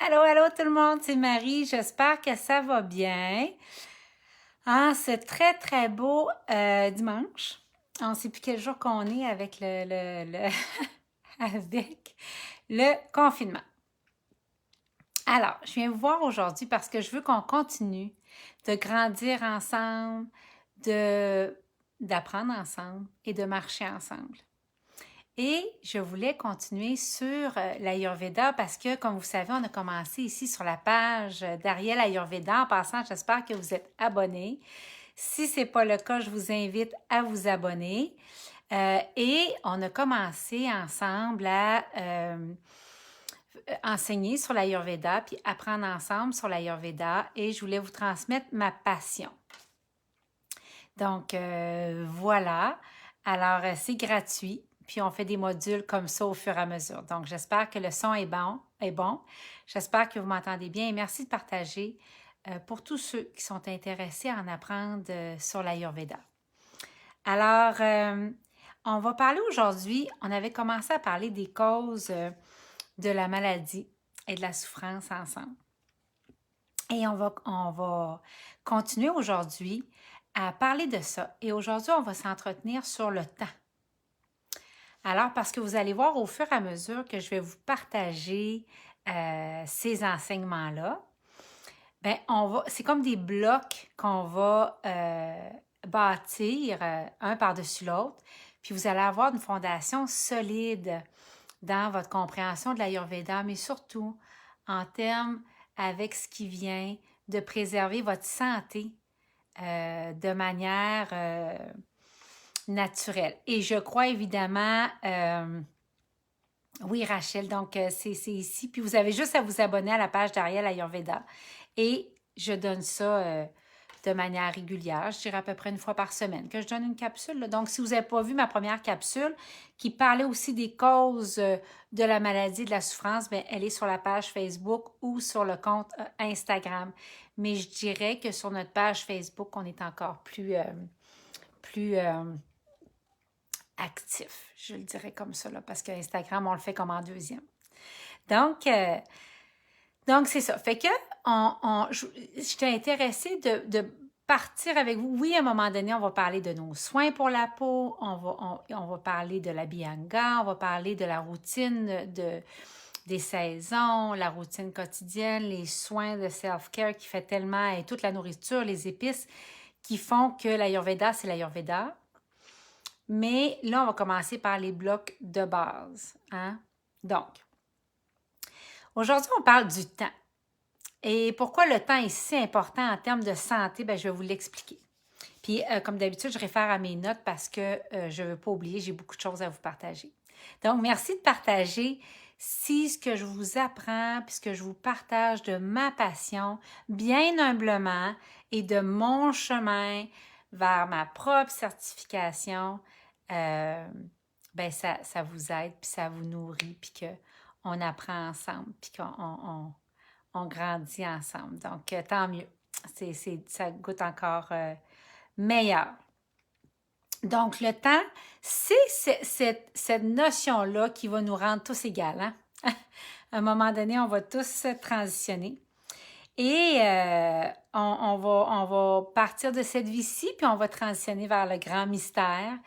Allô, allô tout le monde, c'est Marie. J'espère que ça va bien. Ah, c'est très, très beau dimanche. On ne sait plus quel jour qu'on est avec avec le confinement. Alors, je viens vous voir aujourd'hui parce que je veux qu'on continue de grandir ensemble, de d'apprendre ensemble et de marcher ensemble. Et je voulais continuer sur l'Ayurveda parce que, comme vous savez, on a commencé ici sur la page d'Ariel Ayurveda. En passant, j'espère que vous êtes abonnés. Si ce n'est pas le cas, je vous invite à vous abonner. Et on a commencé ensemble à enseigner sur l'Ayurveda, puis apprendre ensemble sur l'Ayurveda. Et je voulais vous transmettre ma passion. Donc, voilà. Alors, c'est gratuit. Puis, on fait des modules comme ça au fur et à mesure. Donc, j'espère que le son est bon. J'espère que vous m'entendez bien. Et merci de partager pour tous ceux qui sont intéressés à en apprendre sur l'Ayurveda. Alors, on va parler aujourd'hui, on avait commencé à parler des causes de la maladie et de la souffrance ensemble. Et on va continuer aujourd'hui à parler de ça. Et aujourd'hui, on va s'entretenir sur le temps. Alors, parce que vous allez voir au fur et à mesure que je vais vous partager ces enseignements-là, ben, c'est comme des blocs qu'on va bâtir un par-dessus l'autre. Puis vous allez avoir une fondation solide dans votre compréhension de l'Ayurveda, mais surtout en termes avec ce qui vient de préserver votre santé de manière naturelle. Et je crois évidemment, oui Rachel, donc c'est ici. Puis vous avez juste à vous abonner à la page d'Ariel Ayurveda. Et je donne ça de manière régulière, je dirais à peu près une fois par semaine, que je donne une capsule. Là. Donc, si vous n'avez pas vu ma première capsule, qui parlait aussi des causes de la maladie, de la souffrance, bien, elle est sur la page Facebook ou sur le compte Instagram. Mais je dirais que sur notre page Facebook, on est encore plus actif. Je le dirais comme ça, là, parce qu'Instagram, on le fait comme en deuxième. Donc, c'est ça. Fait que j'étais intéressée de partir avec vous. Oui, à un moment donné, on va parler de nos soins pour la peau, on va parler de la Bhyanga, on va parler de la routine des saisons, la routine quotidienne, les soins de self-care qui fait tellement, et toute la nourriture, les épices qui font que l'Ayurveda, c'est l'Ayurveda. Mais là, on va commencer par les blocs de base. Hein? Donc, aujourd'hui, on parle du temps. Et pourquoi le temps est si important en termes de santé, bien, je vais vous l'expliquer. Puis, comme d'habitude, je réfère à mes notes parce que je ne veux pas oublier, j'ai beaucoup de choses à vous partager. Donc, merci de partager si ce que je vous apprends, puis ce que je vous partage de ma passion, bien humblement, et de mon chemin vers ma propre certification, ben ça vous aide, puis ça vous nourrit, puis qu'on apprend ensemble, puis qu'on grandit ensemble. Donc, tant mieux. Ça goûte encore meilleur. Donc, le temps, c'est cette notion-là qui va nous rendre tous égales. Hein? À un moment donné, on va tous transitionner. Et on va partir de cette vie-ci, puis on va transitionner vers le grand mystère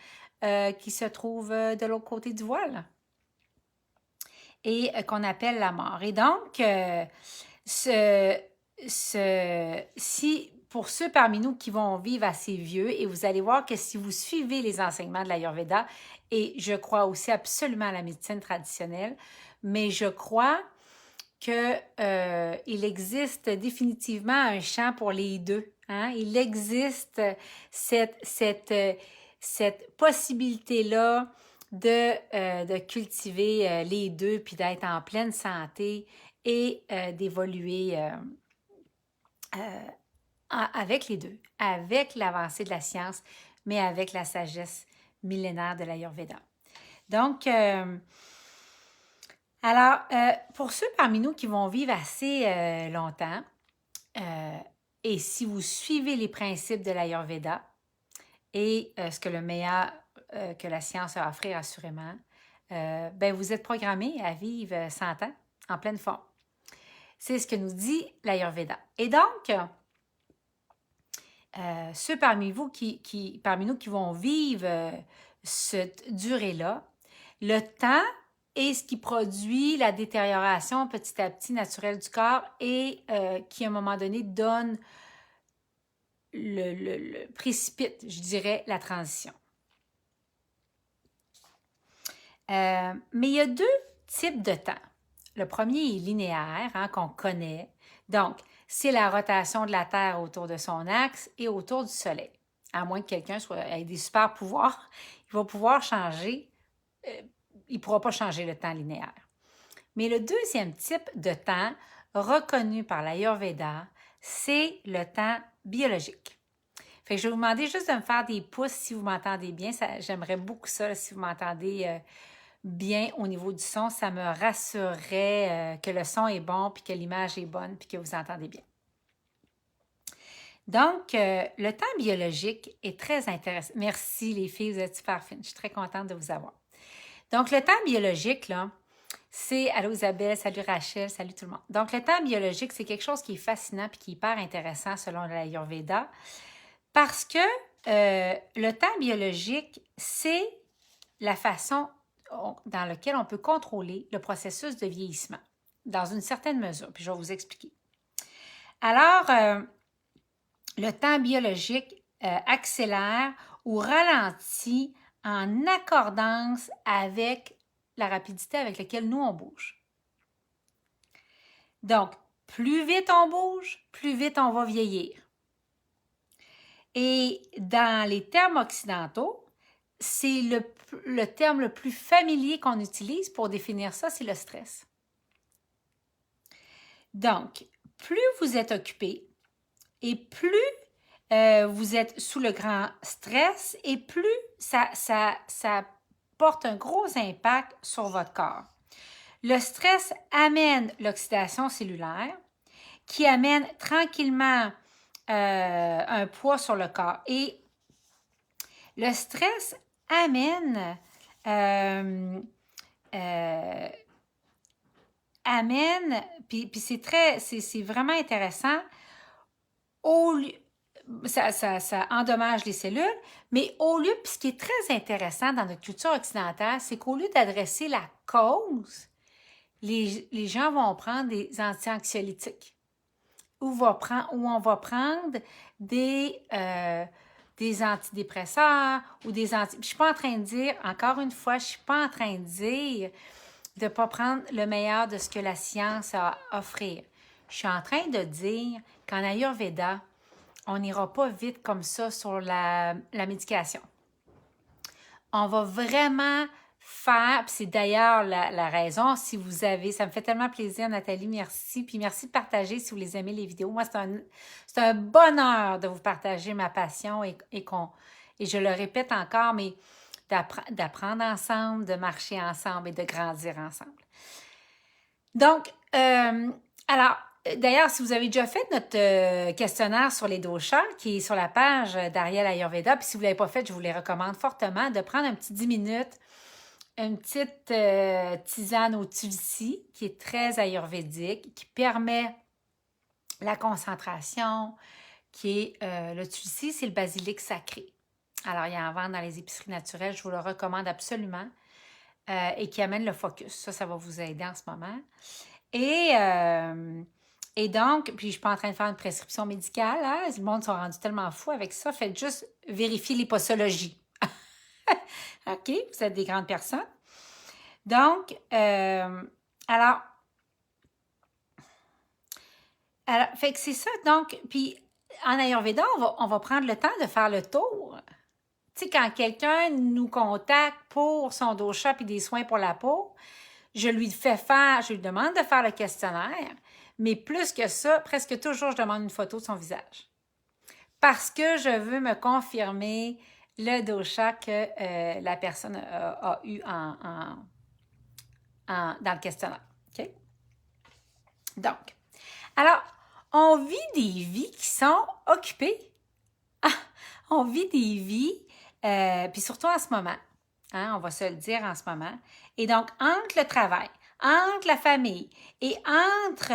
qui se trouve de l'autre côté du voile et qu'on appelle la mort. Et donc, si pour ceux parmi nous qui vont vivre assez vieux, et vous allez voir que si vous suivez les enseignements de l'Ayurveda, et je crois aussi absolument à la médecine traditionnelle, mais je crois qu'il existe définitivement un champ pour les deux. Hein? Il existe cette possibilité-là de cultiver les deux, puis d'être en pleine santé et d'évoluer avec les deux, avec l'avancée de la science, mais avec la sagesse millénaire de l'Ayurveda. Donc, alors, pour ceux parmi nous qui vont vivre assez longtemps, et si vous suivez les principes de l'Ayurveda et ce que le meilleur que la science a à offrir assurément, ben vous êtes programmé à vivre 100 ans en pleine forme. C'est ce que nous dit l'Ayurveda. Et donc, ceux parmi nous qui vont vivre cette durée-là, le temps est ce qui produit la détérioration petit à petit naturelle du corps et qui, à un moment donné, donne le précipite, je dirais, la transition. Mais il y a deux types de temps. Le premier est linéaire, qu'on connaît. Donc, c'est la rotation de la Terre autour de son axe et autour du Soleil. À moins que quelqu'un ait des super pouvoirs, il va pouvoir changer, il ne pourra pas changer le temps linéaire. Mais le deuxième type de temps reconnu par l'Ayurveda, c'est le temps biologique. Fait que je vais vous demander juste de me faire des pouces si vous m'entendez bien. J'aimerais beaucoup ça, si vous m'entendez bien au niveau du son. Ça me rassurerait que le son est bon, puis que l'image est bonne, puis que vous entendez bien. Donc, le temps biologique est très intéressant. Merci les filles, vous êtes super fines. Je suis très contente de vous avoir. Donc, le temps biologique, là, c'est... Allô Isabelle, salut Rachel, salut tout le monde. Donc, le temps biologique, c'est quelque chose qui est fascinant puis qui est hyper intéressant selon l'Ayurveda parce que le temps biologique, c'est la façon dans laquelle on peut contrôler le processus de vieillissement dans une certaine mesure. Puis, je vais vous expliquer. Alors, le temps biologique accélère ou ralentit en accordance avec la rapidité avec laquelle nous, on bouge. Donc, plus vite on bouge, plus vite on va vieillir. Et dans les termes occidentaux, c'est le terme le plus familier qu'on utilise pour définir ça, c'est le stress. Donc, plus vous êtes occupé et plus vous êtes sous le grand stress et plus ça porte un gros impact sur votre corps. Le stress amène l'oxydation cellulaire qui amène tranquillement un poids sur le corps. Et le stress amène puis c'est vraiment intéressant, ça endommage les cellules, mais au lieu, puis ce qui est très intéressant dans notre culture occidentale, c'est qu'au lieu d'adresser la cause, les gens vont prendre des anti-anxiolytiques ou on va prendre des antidépresseurs ou des anti... Je suis pas en train de dire, encore une fois, je suis pas en train de dire de ne pas prendre le meilleur de ce que la science a à offrir. Je suis en train de dire qu'en Ayurveda, on n'ira pas vite comme ça sur la médication. On va vraiment faire, puis c'est d'ailleurs la raison, si vous avez, ça me fait tellement plaisir Nathalie, merci, puis merci de partager si vous les aimez les vidéos. Moi, c'est un bonheur de vous partager ma passion et je le répète encore, mais d'apprendre ensemble, de marcher ensemble et de grandir ensemble. Donc, alors, d'ailleurs, si vous avez déjà fait notre questionnaire sur les doshas, qui est sur la page d'Ariel Ayurveda, puis si vous ne l'avez pas fait, je vous les recommande fortement de prendre un petit 10 minutes, une petite tisane au tulsi, qui est très ayurvédique, qui permet la concentration, qui est le tulsi, c'est le basilic sacré. Alors, il y en vend dans les épiceries naturelles, je vous le recommande absolument, et qui amène le focus. Ça va vous aider en ce moment. Et donc, puis je ne suis pas en train de faire une prescription médicale, hein? Le monde sont rendus tellement fous avec ça. Faites juste vérifier les posologies. OK? Vous êtes des grandes personnes. Donc, alors, fait que c'est ça. Donc, puis en Ayurveda, on va prendre le temps de faire le tour. Tu sais, quand quelqu'un nous contacte pour son dosha puis des soins pour la peau, je lui demande de faire le questionnaire, mais plus que ça, presque toujours, je demande une photo de son visage. Parce que je veux me confirmer le dosha que la personne a eu dans le questionnaire. OK? Donc, alors, on vit des vies qui sont occupées. On vit des vies, puis surtout en ce moment, hein, on va se le dire en ce moment. Et donc, entre le travail, entre la famille et entre...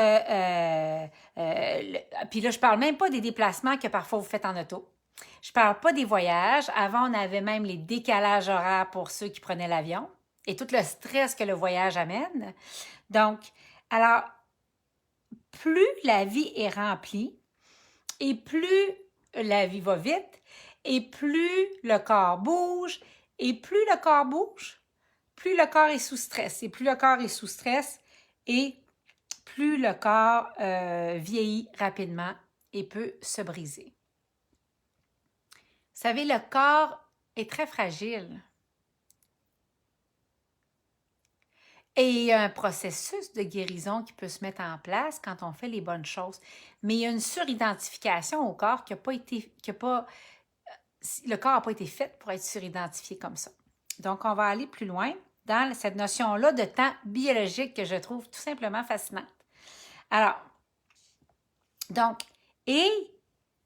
puis là, je parle même pas des déplacements que parfois vous faites en auto. Je parle pas des voyages. Avant, on avait même les décalages horaires pour ceux qui prenaient l'avion et tout le stress que le voyage amène. Donc, alors, plus la vie est remplie et plus la vie va vite et plus le corps bouge et plus le corps bouge, plus le corps est sous stress. Et plus le corps est sous stress et plus le corps vieillit rapidement et peut se briser. Vous savez, le corps est très fragile. Et il y a un processus de guérison qui peut se mettre en place quand on fait les bonnes choses. Mais il y a une suridentification au corps qui n'a pas été... le corps n'a pas été fait pour être suridentifié comme ça. Donc, on va aller plus loin dans cette notion-là de temps biologique que je trouve tout simplement fascinante. Alors, donc,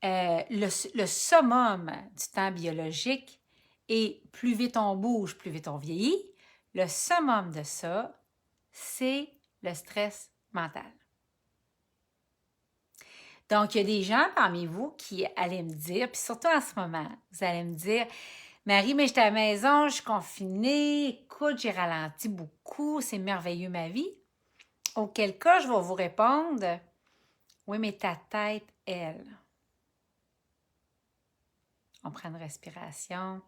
le summum du temps biologique est plus vite on bouge, plus vite on vieillit. Le summum de ça, c'est le stress mental. Donc, il y a des gens parmi vous qui allaient me dire, puis surtout en ce moment, vous allez me dire, Marie, mais j'étais à la maison, je suis confinée, écoute, j'ai ralenti beaucoup, c'est merveilleux ma vie. Auquel cas, je vais vous répondre, oui, mais ta tête, elle. On prend une respiration.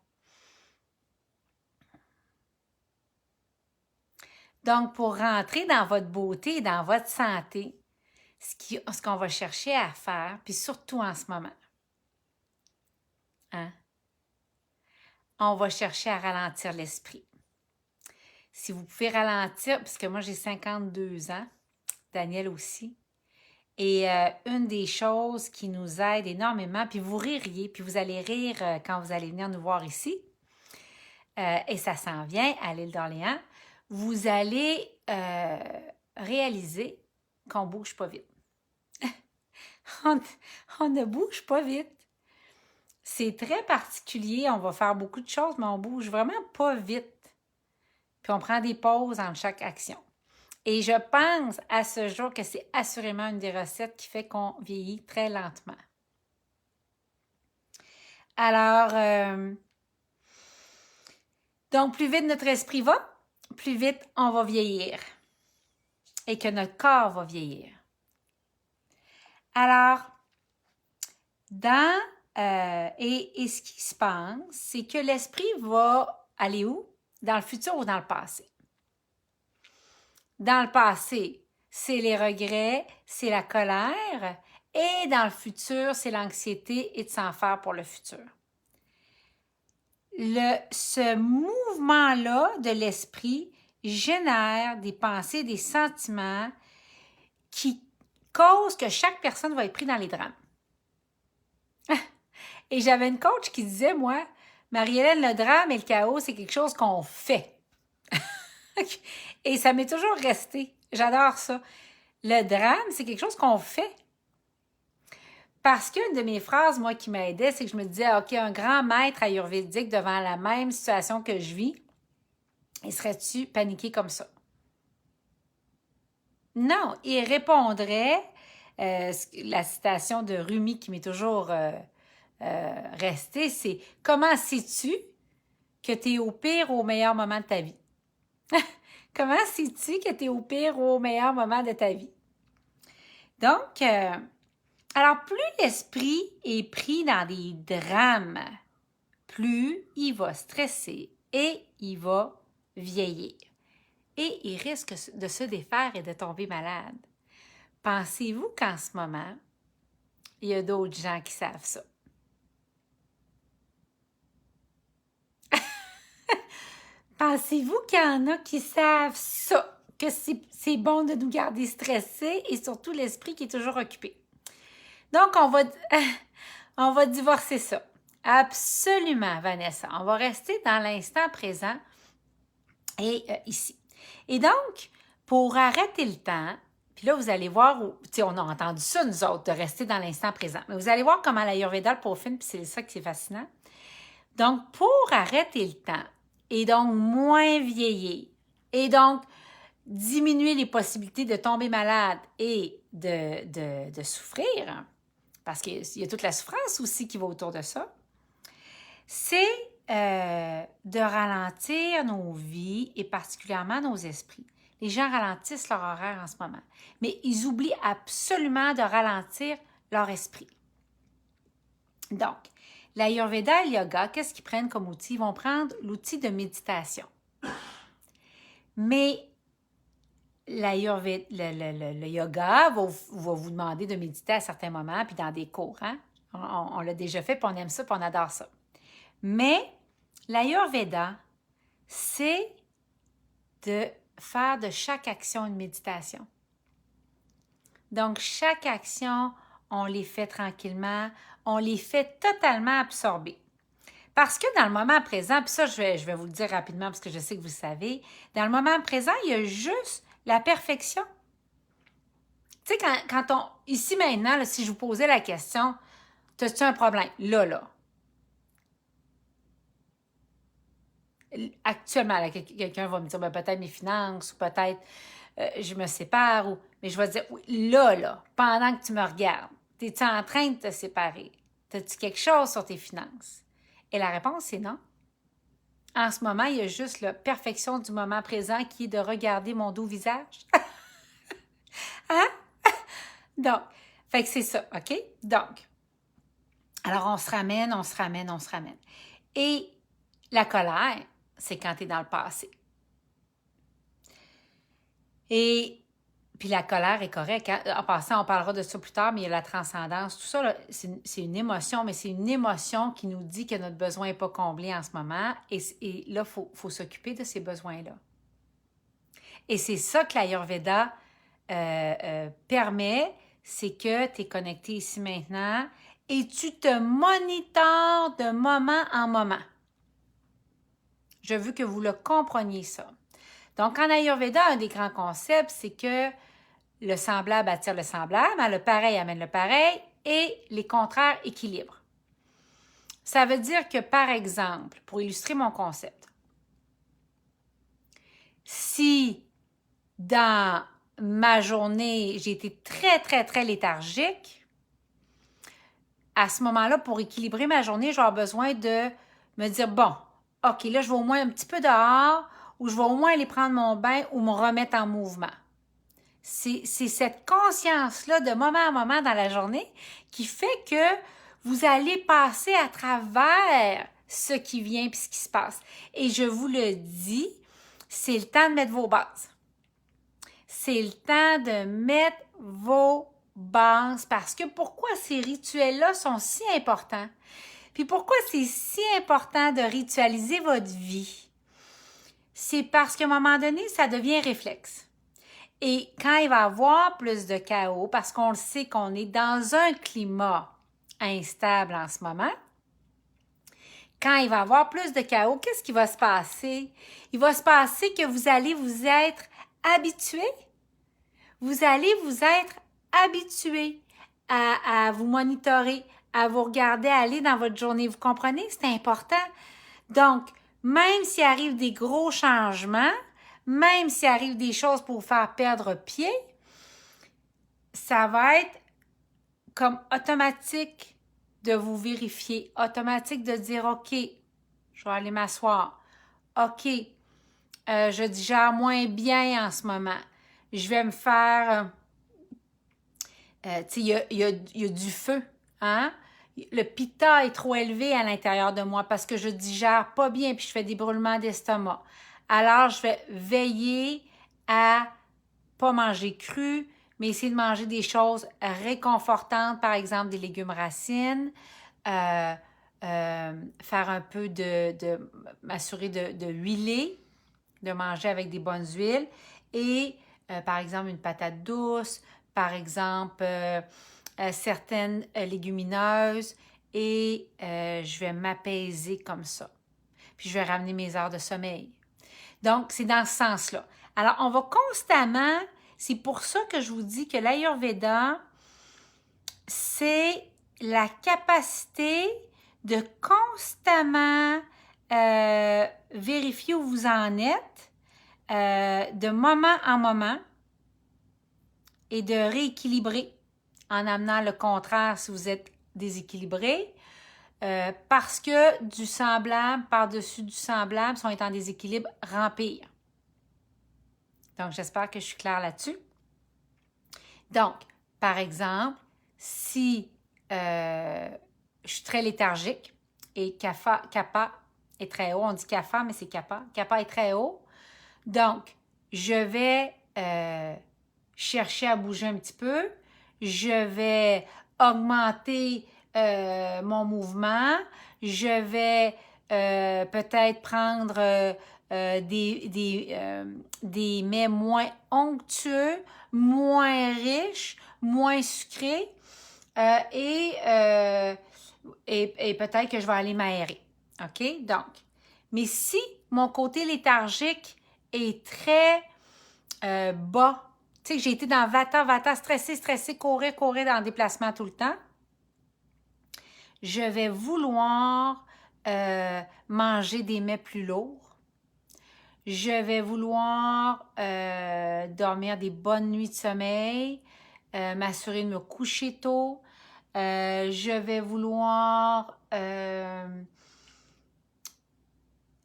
Donc, pour rentrer dans votre beauté, dans votre santé, ce qu'on va chercher à faire, puis surtout en ce moment, hein? On va chercher à ralentir l'esprit. Si vous pouvez ralentir, puisque moi j'ai 52 ans, Daniel aussi, et une des choses qui nous aide énormément, puis vous ririez, puis vous allez rire quand vous allez venir nous voir ici, et ça s'en vient à l'île d'Orléans, vous allez réaliser qu'on ne bouge pas vite. on ne bouge pas vite. C'est très particulier, on va faire beaucoup de choses, mais on bouge vraiment pas vite. Puis on prend des pauses entre chaque action. Et je pense à ce jour que c'est assurément une des recettes qui fait qu'on vieillit très lentement. Alors, donc plus vite notre esprit va, plus vite on va vieillir et que notre corps va vieillir. Alors, et ce qui se passe, c'est que l'esprit va aller où? Dans le futur ou dans le passé? Dans le passé, c'est les regrets, c'est la colère, et dans le futur, c'est l'anxiété et de s'en faire pour le futur. Ce mouvement-là de l'esprit génère des pensées, des sentiments qui causent que chaque personne va être prise dans les drames. Et j'avais une coach qui disait, moi, Marie-Hélène, le drame et le chaos, c'est quelque chose qu'on fait. Et ça m'est toujours resté. J'adore ça. Le drame, c'est quelque chose qu'on fait. Parce qu'une de mes phrases, moi, qui m'aidait, c'est que je me disais, OK, un grand maître ayurvédique devant la même situation que je vis, il serait-tu paniqué comme ça? Non, il répondrait, la citation de Rumi qui m'est toujours restée, c'est « Comment sais-tu que tu es au pire ou au meilleur moment de ta vie? » Comment sais-tu que tu es au pire ou au meilleur moment de ta vie? Donc, alors plus l'esprit est pris dans des drames, plus il va stresser et il va vieillir. Et il risque de se défaire et de tomber malade. Pensez-vous qu'en ce moment, il y a d'autres gens qui savent ça? Pensez-vous qu'il y en a qui savent ça, que c'est bon de nous garder stressés et surtout l'esprit qui est toujours occupé? Donc, on va divorcer ça. Absolument, Vanessa. On va rester dans l'instant présent et ici. Et donc, pour arrêter le temps, puis là, vous allez voir, on a entendu ça, nous autres, de rester dans l'instant présent. Mais vous allez voir comment l'Ayurveda le peaufine, puis c'est ça qui est fascinant. Donc, pour arrêter le temps, et donc moins vieillir, et donc diminuer les possibilités de tomber malade et de souffrir, parce qu'il y a toute la souffrance aussi qui va autour de ça, c'est de ralentir nos vies et particulièrement nos esprits. Les gens ralentissent leur horaire en ce moment, mais ils oublient absolument de ralentir leur esprit. Donc, l'Ayurveda et le yoga, qu'est-ce qu'ils prennent comme outil? Ils vont prendre l'outil de méditation. Mais le yoga va vous demander de méditer à certains moments, puis dans des cours. Hein? On l'a déjà fait, puis on aime ça, puis on adore ça. Mais l'Ayurveda, c'est de faire de chaque action une méditation. Donc, chaque action, on les fait tranquillement, on les fait totalement absorber. Parce que dans le moment présent, puis ça, je vais vous le dire rapidement parce que je sais que vous le savez, dans le moment présent, il y a juste la perfection. Tu sais, quand on... Ici, maintenant, là, si je vous posais la question, as-tu un problème? Là. Actuellement, là, quelqu'un va me dire, ben, peut-être mes finances, ou peut-être je me sépare, mais je vais dire, oui, là, pendant que tu me regardes, es-tu en train de te séparer? As-tu quelque chose sur tes finances? Et la réponse, c'est non. En ce moment, il y a juste la perfection du moment présent qui est de regarder mon doux visage. Hein? Donc, fait que c'est ça, OK? Donc, alors on se ramène. Et la colère, c'est quand tu es dans le passé. Et puis la colère est correcte. Hein? En passant, on parlera de ça plus tard, mais il y a la transcendance. Tout ça, là, c'est une émotion, mais c'est une émotion qui nous dit que notre besoin n'est pas comblé en ce moment. Et là, il faut s'occuper de ces besoins-là. Et c'est ça que l'Ayurveda permet, c'est que tu es connecté ici maintenant et tu te monitores de moment en moment. Je veux que vous le compreniez ça. Donc, en Ayurveda, un des grands concepts, c'est que le semblable attire le semblable, hein, le pareil amène le pareil et les contraires équilibrent. Ça veut dire que, par exemple, pour illustrer mon concept, si dans ma journée, j'ai été très, très, très léthargique, à ce moment-là, pour équilibrer ma journée, je vais avoir besoin de me dire, bon, OK, là, je vais au moins un petit peu dehors ou je vais au moins aller prendre mon bain ou me remettre en mouvement. C'est cette conscience-là de moment à moment dans la journée qui fait que vous allez passer à travers ce qui vient et ce qui se passe. Et je vous le dis, c'est le temps de mettre vos bases. C'est le temps de mettre vos bases parce que pourquoi ces rituels-là sont si importants? Puis pourquoi c'est si important de ritualiser votre vie? C'est parce qu'à un moment donné, ça devient réflexe. Et quand il va y avoir plus de chaos, parce qu'on le sait qu'on est dans un climat instable en ce moment, quand il va y avoir plus de chaos, qu'est-ce qui va se passer? Il va se passer que vous allez vous être habitué. Vous allez vous être habitué à vous monitorer, à vous regarder aller dans votre journée. Vous comprenez? C'est important. Donc, même s'il arrive des gros changements, même s'il arrive des choses pour vous faire perdre pied, ça va être comme automatique de vous vérifier, automatique de dire « OK, je vais aller m'asseoir. OK, je digère moins bien en ce moment. Je vais me faire... tu sais, il y a du feu, hein? Le pitta est trop élevé à l'intérieur de moi parce que je digère pas bien puis je fais des brûlements d'estomac. Alors, je vais veiller à pas manger cru, mais essayer de manger des choses réconfortantes, par exemple des légumes racines, faire un peu m'assurer de huiler, de manger avec des bonnes huiles et, par exemple, une patate douce, par exemple, certaines légumineuses et je vais m'apaiser comme ça. Puis, je vais ramener mes heures de sommeil. Donc, c'est dans ce sens-là. Alors, on va constamment, c'est pour ça que je vous dis que l'Ayurveda, c'est la capacité de constamment vérifier où vous en êtes, de moment en moment et de rééquilibrer en amenant le contraire si vous êtes déséquilibré. Parce que du semblable par-dessus du semblable, si on est en déséquilibre, rempire. Donc, j'espère que je suis claire là-dessus. Donc, par exemple, si je suis très léthargique et kappa est très haut, on dit kappa, mais c'est kappa. Kappa est très haut. Donc, je vais chercher à bouger un petit peu. Je vais augmenter mon mouvement. Je vais peut-être prendre des mets moins onctueux, moins riches, moins sucrés et peut-être que je vais aller m'aérer. OK? Donc, mais si mon côté léthargique est très bas, tu sais que j'ai été dans vata, stressé, courir dans le déplacement tout le temps, je vais vouloir manger des mets plus lourds. Je vais vouloir dormir des bonnes nuits de sommeil, m'assurer de me coucher tôt. Je vais vouloir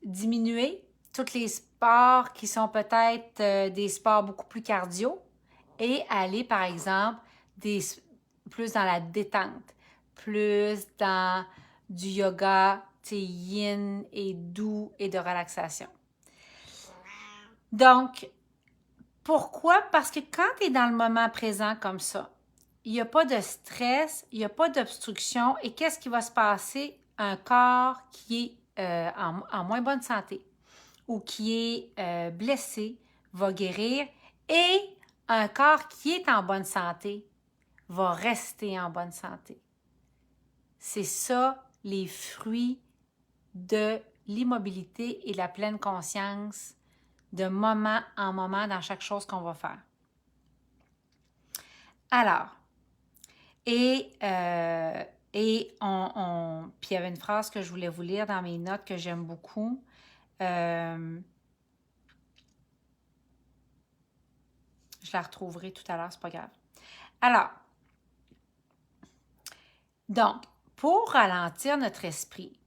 diminuer tous les sports qui sont peut-être des sports beaucoup plus cardio et aller, par exemple, plus dans la détente, plus dans du yoga, yin et doux et de relaxation. Donc, pourquoi? Parce que quand tu es dans le moment présent comme ça, il n'y a pas de stress, il n'y a pas d'obstruction. Et qu'est-ce qui va se passer? Un corps qui est en moins bonne santé ou qui est blessé va guérir et un corps qui est en bonne santé va rester en bonne santé. C'est ça les fruits de l'immobilité et la pleine conscience de moment en moment dans chaque chose qu'on va faire. Alors, puis il y avait une phrase que je voulais vous lire dans mes notes que j'aime beaucoup. Je la retrouverai tout à l'heure, c'est pas grave. Alors, donc, pour ralentir notre esprit,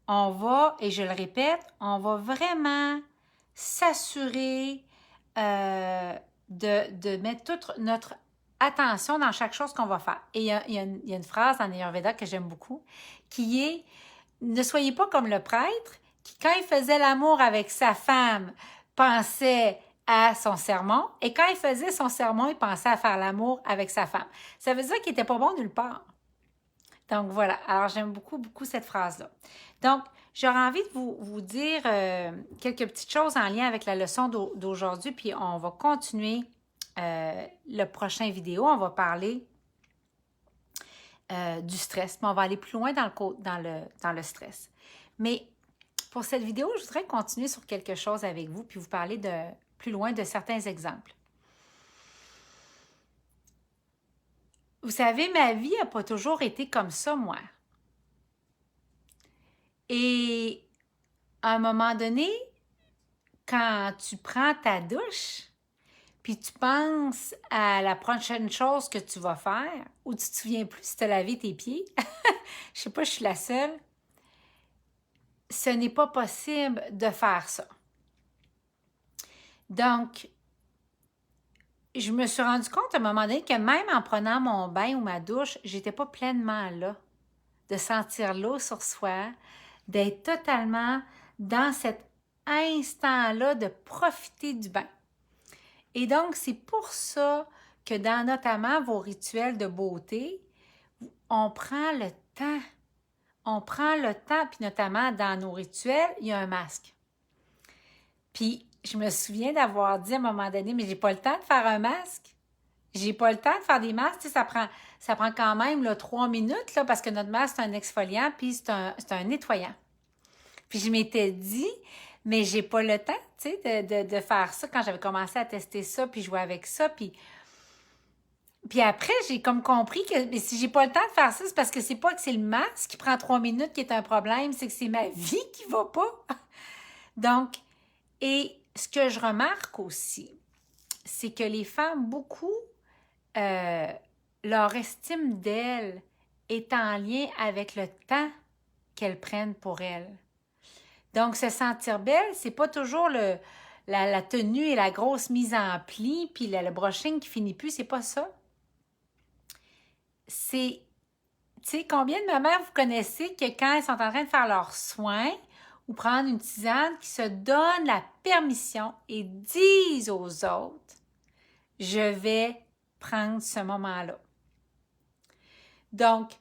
on va, et je le répète, on va vraiment s'assurer de mettre toute notre attention dans chaque chose qu'on va faire. Et il y a une phrase dans Ayurveda que j'aime beaucoup, qui est « Ne soyez pas comme le prêtre qui, quand il faisait l'amour avec sa femme, pensait à son sermon, et quand il faisait son sermon, il pensait à faire l'amour avec sa femme. » Ça veut dire qu'il n'était pas bon nulle part. Donc, voilà. Alors, j'aime beaucoup cette phrase-là. Donc, j'aurais envie de vous dire quelques petites choses en lien avec la leçon d'aujourd'hui, puis on va continuer le prochain vidéo. On va parler du stress, mais on va aller plus loin dans le stress. Mais pour cette vidéo, je voudrais continuer sur quelque chose avec vous, puis vous parler plus loin de certains exemples. Vous savez, ma vie n'a pas toujours été comme ça, moi. Et à un moment donné, quand tu prends ta douche, puis tu penses à la prochaine chose que tu vas faire, ou tu te souviens plus si tu as lavé tes pieds, je sais pas, je suis la seule, ce n'est pas possible de faire ça. Donc, je me suis rendu compte à un moment donné que même en prenant mon bain ou ma douche, j'étais pas pleinement là, de sentir l'eau sur soi, d'être totalement dans cet instant-là, de profiter du bain. Et donc, c'est pour ça que dans notamment vos rituels de beauté, on prend le temps. On prend le temps, puis notamment dans nos rituels, il y a un masque. Puis, je me souviens d'avoir dit à un moment donné, mais j'ai pas le temps de faire un masque. J'ai pas le temps de faire des masques. Tu sais, ça prend quand même là, 3 minutes, là, parce que notre masque, c'est un exfoliant, puis c'est un nettoyant. Puis, je m'étais dit, mais j'ai pas le temps, tu sais, de faire ça quand j'avais commencé à tester ça, puis jouer avec ça, puis après, j'ai comme compris que mais si j'ai pas le temps de faire ça, c'est parce que c'est pas que c'est le masque qui prend 3 minutes qui est un problème, c'est que c'est ma vie qui va pas. Donc, et ce que je remarque aussi, c'est que les femmes, beaucoup, leur estime d'elles est en lien avec le temps qu'elles prennent pour elles. Donc, se sentir belle, c'est pas toujours la tenue et la grosse mise en pli, puis le brushing qui finit plus, c'est pas ça. C'est, tu sais, combien de mamans vous connaissez que quand elles sont en train de faire leurs soins ou prendre une tisane, qui se donnent la permission et disent aux autres, je vais prendre ce moment-là. Donc,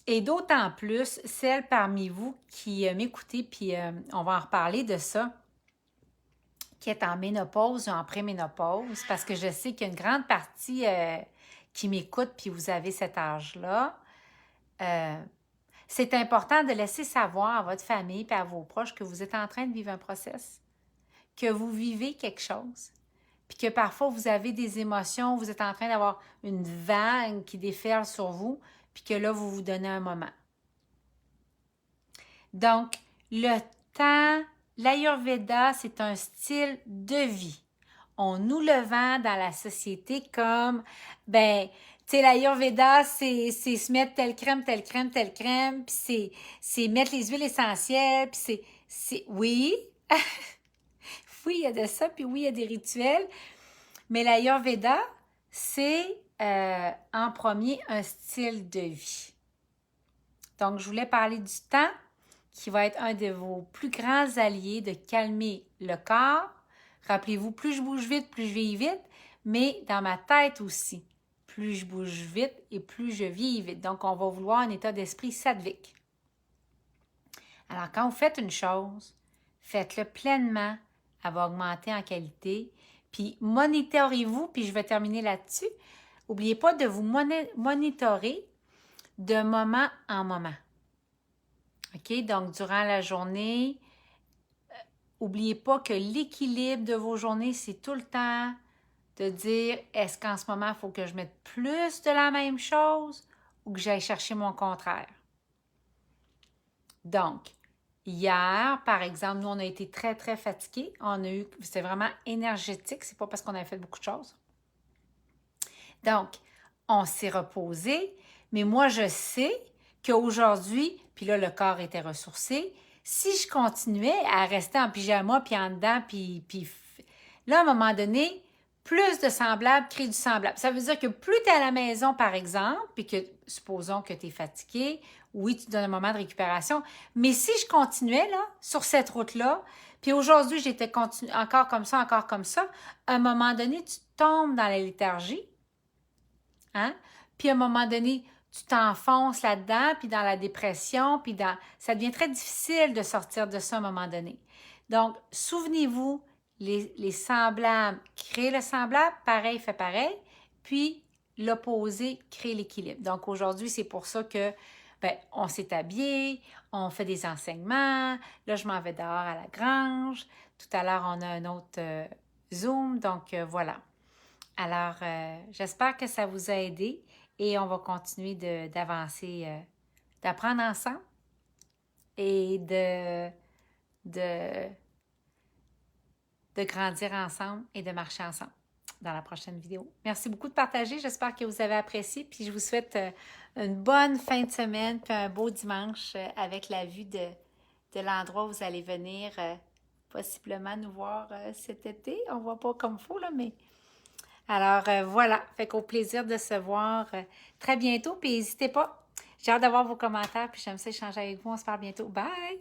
et d'autant plus, celles parmi vous qui m'écoutez, puis on va en reparler de ça, qui est en ménopause ou en préménopause, parce que je sais qu'il y a une grande partie qui m'écoute, puis vous avez cet âge-là. C'est important de laisser savoir à votre famille et à vos proches que vous êtes en train de vivre un processus, que vous vivez quelque chose, puis que parfois vous avez des émotions, vous êtes en train d'avoir une vague qui déferle sur vous, puis que là, vous vous donnez un moment. Donc, le temps, l'Ayurveda, c'est un style de vie. On nous le vend dans la société comme, ben, tu sais, l'Ayurveda, c'est se mettre telle crème, puis c'est mettre les huiles essentielles, puis oui, oui, il y a de ça, puis oui, il y a des rituels, mais l'Ayurveda, c'est en premier un style de vie. Donc, je voulais parler du temps, qui va être un de vos plus grands alliés de calmer le corps. Rappelez-vous, plus je bouge vite, plus je vis vite, mais dans ma tête aussi. Plus je bouge vite et plus je vis vite. Donc, on va vouloir un état d'esprit sattvique. Alors, quand vous faites une chose, faites-le pleinement, elle va augmenter en qualité. Puis, monitorez-vous, puis je vais terminer là-dessus. N'oubliez pas de vous monitorer de moment en moment. OK? Donc, durant la journée, n'oubliez pas que l'équilibre de vos journées, c'est tout le temps de dire, est-ce qu'en ce moment, il faut que je mette plus de la même chose ou que j'aille chercher mon contraire? Donc, hier, par exemple, nous, on a été très, très fatigués. C'était vraiment énergétique. C'est pas parce qu'on avait fait beaucoup de choses. Donc, on s'est reposé. Mais moi, je sais qu'aujourd'hui, puis là, le corps était ressourcé. Si je continuais à rester en pyjama, puis en dedans, puis là, à un moment donné, plus de semblable crée du semblable. Ça veut dire que plus tu es à la maison, par exemple, puis que, supposons que tu es fatigué, oui, tu te donnes un moment de récupération, mais si je continuais, là, sur cette route-là, puis aujourd'hui, j'étais encore comme ça, à un moment donné, tu tombes dans la léthargie, hein? Puis à un moment donné, tu t'enfonces là-dedans, puis dans la dépression, puis ça devient très difficile de sortir de ça à un moment donné. Donc, souvenez-vous, les semblables créent le semblable, pareil fait pareil, puis l'opposé crée l'équilibre. Donc, aujourd'hui, c'est pour ça que, ben, on s'est habillé, on fait des enseignements, là, je m'en vais dehors à la grange, tout à l'heure, on a un autre Zoom, donc voilà. Alors, j'espère que ça vous a aidé et on va continuer d'avancer, d'apprendre ensemble et de grandir ensemble et de marcher ensemble dans la prochaine vidéo. Merci beaucoup de partager. J'espère que vous avez apprécié. Puis je vous souhaite une bonne fin de semaine puis un beau dimanche avec la vue de l'endroit où vous allez venir possiblement nous voir cet été. On ne voit pas comme il faut, là, mais... Alors, voilà. Fait qu'au plaisir de se voir très bientôt. Puis n'hésitez pas. J'ai hâte d'avoir vos commentaires. Puis j'aime ça échanger avec vous. On se parle bientôt. Bye!